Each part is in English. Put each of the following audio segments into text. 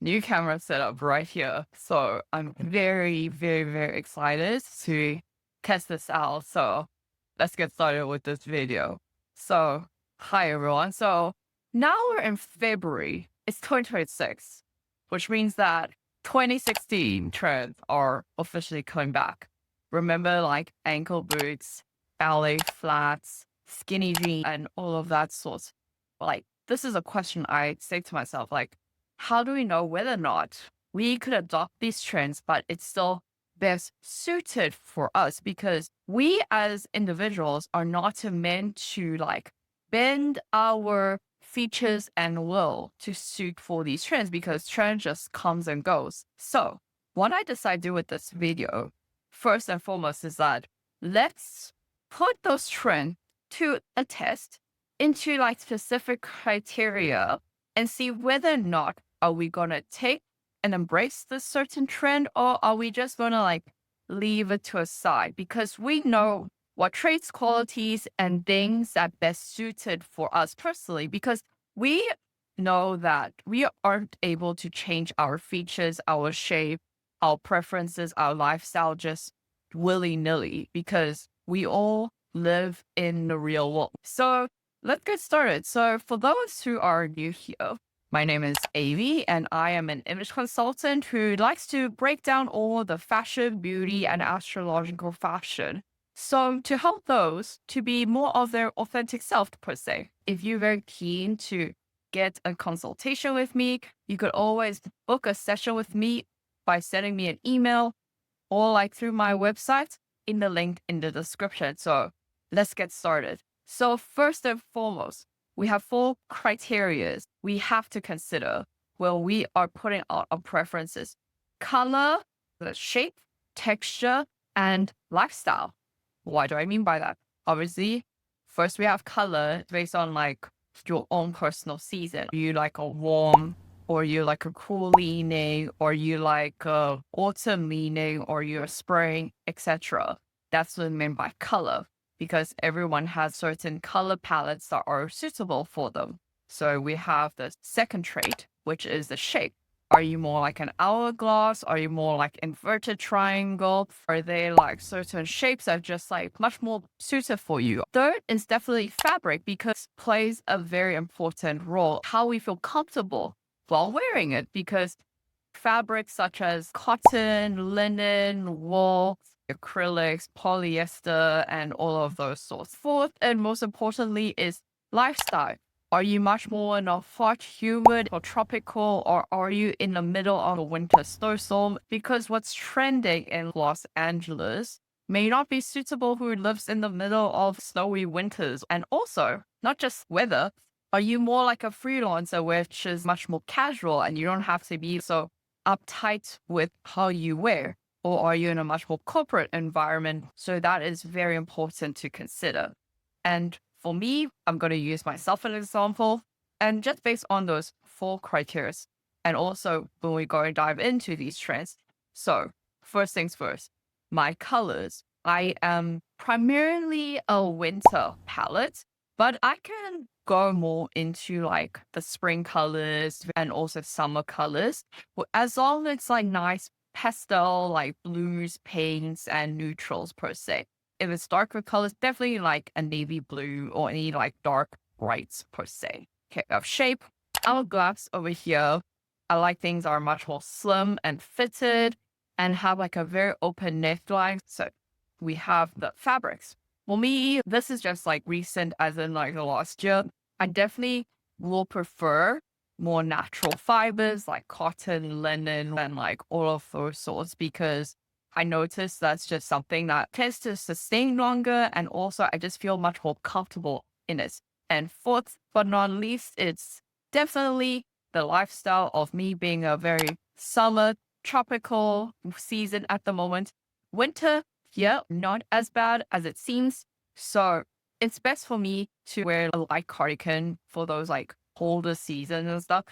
new camera setup right here. So I'm very, very, very excited to test this out. So let's get started with this video. So hi everyone. So now we're in February. It's 2026, which means that 2016 trends are officially coming back. Remember like ankle boots, ballet flats, skinny jeans, and all of that sorts. Like this is a question I say to myself, like, how do we know whether or not we could adopt these trends, but it's still best suited for us? Because we as individuals are not meant to like bend our features and will to suit for these trends because trend just comes and goes. So what I decided to do with this video, first and foremost, is that let's put those trends to a test into like specific criteria and see whether or not are we gonna take and embrace this certain trend, or are we just gonna like leave it to a side? Because we know what traits, qualities, and things that best suited for us personally, because we know that we aren't able to change our features, our shape, our preferences, our lifestyle just willy-nilly because we all live in the real world. So let's get started. So for those who are new here, my name is Amii, and I am an image consultant who likes to break down all the fashion, beauty, and astrological fashion. So to help those to be more of their authentic self, per se, if you're very keen to get a consultation with me, you could always book a session with me by sending me an email or like through my website in the link in the description. So let's get started. So first and foremost, we have 4 criteria we have to consider when we are putting out our preferences: color, the shape, texture, and lifestyle. What do I mean by that? Obviously, first we have color based on like your own personal season. You like a warm, or you like a cool leaning, or you like a autumn leaning, or you're spring, etc. That's what I mean by color, because everyone has certain color palettes that are suitable for them. So we have the second trait, which is the shape. Are you more like an hourglass? Are you more like inverted triangle? Are they like certain shapes that are just like much more suited for you? Third is definitely fabric, because plays a very important role how we feel comfortable while wearing it, because fabrics such as cotton, linen, wool, acrylics, polyester, and all of those sorts. Fourth, and most importantly, is lifestyle. Are you much more in a hot, humid, or tropical, or are you in the middle of a winter snowstorm? Because what's trending in Los Angeles may not be suitable who lives in the middle of snowy winters. And also, not just weather, are you more like a freelancer, which is much more casual and you don't have to be so uptight with how you wear? Or are you in a much more corporate environment? So that is very important to consider. And for me, I'm going to use myself as an example. And just based on those 4 criteria, and also when we go and dive into these trends. So first things first, my colors. I am primarily a winter palette, but I can go more into like the spring colors and also summer colors. As long as it's like nice pastel, like blues, pinks, and neutrals per se. If it's darker colors, definitely like a navy blue or any like dark brights per se. Okay, of shape, hourglass over here. I like things are much more slim and fitted and have like a very open neckline. So we have the fabrics. For me, this is just like recent, as in like the last year. I definitely will prefer more natural fibers like cotton, linen, and like all of those sorts, because I noticed that's just something that tends to sustain longer. And also, I just feel much more comfortable in it. And fourth but not least, it's definitely the lifestyle of me being a very summer tropical season at the moment. Winter, yeah, not as bad as it seems. So it's best for me to wear a light cardigan for those like colder seasons and stuff.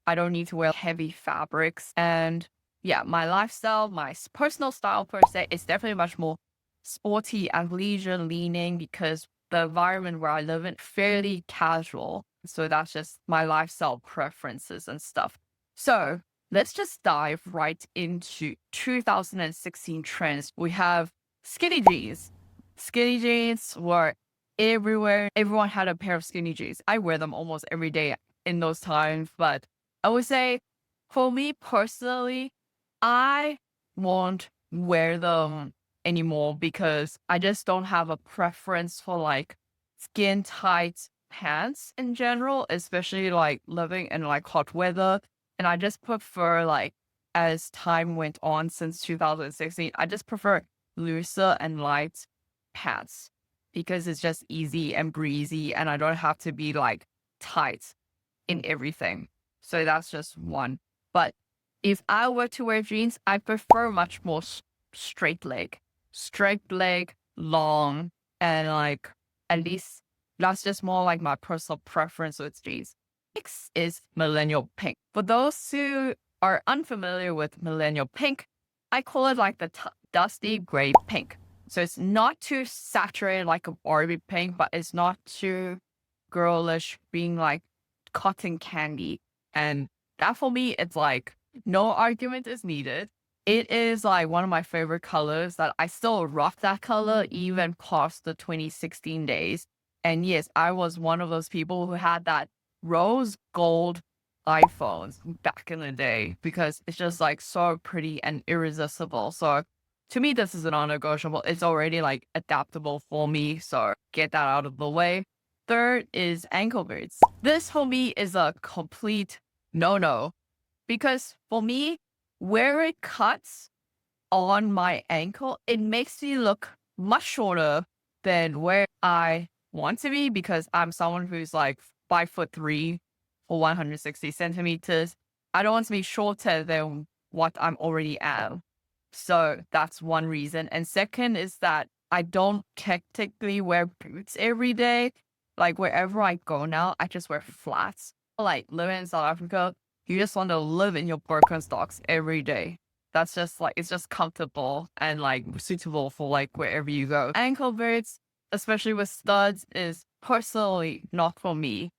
I don't need to wear heavy fabrics. And yeah, my lifestyle, my personal style per se is definitely much more sporty and leisure leaning, because the environment where I live in fairly casual. So that's just my lifestyle preferences and stuff. So let's just dive right into 2016 trends. We have skinny jeans. Skinny jeans were everywhere. Everyone had a pair of skinny jeans. I wear them almost every day in those times. But I would say for me personally, I won't wear them anymore because I just don't have a preference for like skin tight pants in general, especially like living in like hot weather. And I just prefer like as time went on since 2016, I just prefer looser and light pants because it's just easy and breezy and I don't have to be like tight in everything. So that's just one. But if I were to wear jeans, I prefer much more straight leg, long, and like at least that's just more like my personal preference with jeans. Next is millennial pink. For those who are unfamiliar with millennial pink, I call it like the dusty gray pink. So it's not too saturated like a Barbie pink, but it's not too girlish, being like cotton candy. And that for me, it's like no argument is needed. It is like one of my favorite colors that I still rock that color even past the 2016 days. And yes, I was one of those people who had that rose gold iPhones back in the day because it's just like so pretty and irresistible. So to me, this is a non-negotiable. It's already like adaptable for me. So get that out of the way. Third is ankle boots. This for me is a complete no-no because for me, where it cuts on my ankle, it makes me look much shorter than where I want to be because I'm someone who's like 5'3" or 160 centimeters. I don't want to be shorter than what I'm already am. So that's one reason. And second is that I don't technically wear boots every day. Like wherever I go now, I just wear flats. Like living in South Africa, you just want to live in your Birkenstocks every day. That's just like, it's just comfortable and like suitable for like wherever you go. Ankle boots, especially with studs, is personally not for me.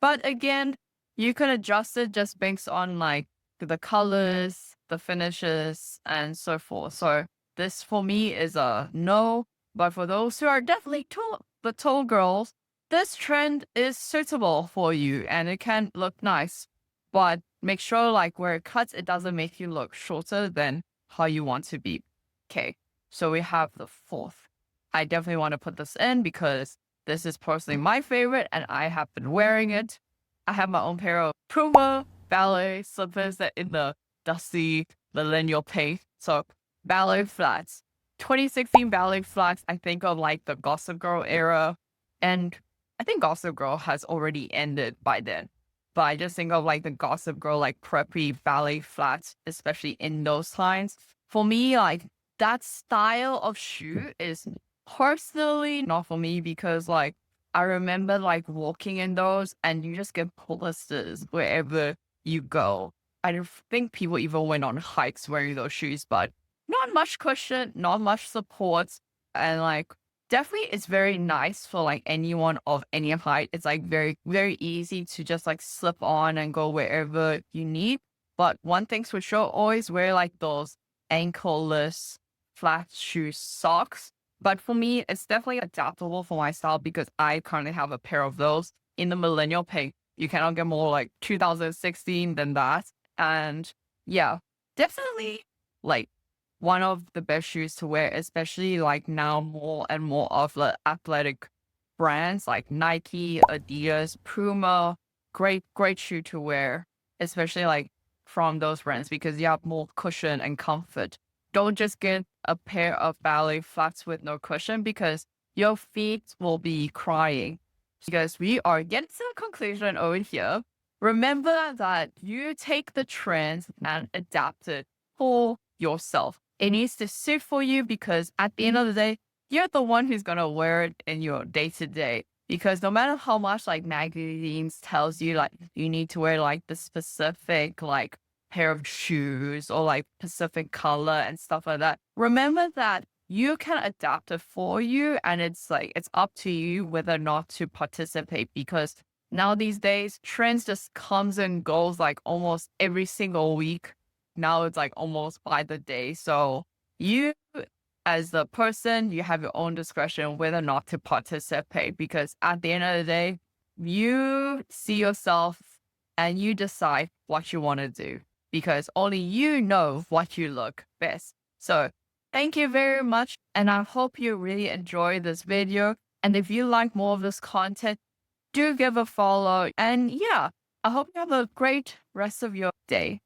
But again, you can adjust it just based on like the colors, the finishes, and so forth. So this for me is a no. But for those who are definitely the tall girls, this trend is suitable for you and it can look nice. But make sure like where it cuts, it doesn't make you look shorter than how you want to be. Okay, so we have the fourth. I definitely want to put this in because this is personally my favorite and I have been wearing it. I have my own pair of Puma ballet slippers that in the dusty millennial pink. So ballet flats. 2016 ballet flats, I think of like the Gossip Girl era. And I think Gossip Girl has already ended by then. But I just think of like the Gossip Girl, like preppy ballet flats, especially in those times. For me, like that style of shoe is personally not for me because like I remember like walking in those and you just get blisters wherever you go. I don't think people even went on hikes wearing those shoes, but not much cushion, not much support. And like definitely it's very nice for like anyone of any height. It's like very, very easy to just like slip on and go wherever you need. But one thing's for sure, always wear like those ankleless flat shoe socks. But for me, it's definitely adaptable for my style because I currently have a pair of those in the millennial pink. You cannot get more like 2016 than that. And yeah, definitely like one of the best shoes to wear, especially like now more and more of the athletic brands like Nike, Adidas, Puma. Great shoe to wear, especially like from those brands because you have more cushion and comfort. Don't just get a pair of ballet flats with no cushion because your feet will be crying. Because we are getting to the conclusion over here. Remember that you take the trends and adapt it for yourself. It needs to suit for you because at the end of the day, you're the one who's going to wear it in your day to day. Because no matter how much like magazines tells you like you need to wear like the specific like pair of shoes or like specific color and stuff like that, remember that you can adapt it for you and it's like it's up to you whether or not to participate because Now these days, trends just comes and goes like almost every single week. Now it's like almost by the day. So you as the person, you have your own discretion whether or not to participate because at the end of the day, you see yourself and you decide what you want to do because only you know what you look best. So thank you very much. And I hope you really enjoy this video. And if you like more of this content, do give a follow. And yeah, I hope you have a great rest of your day.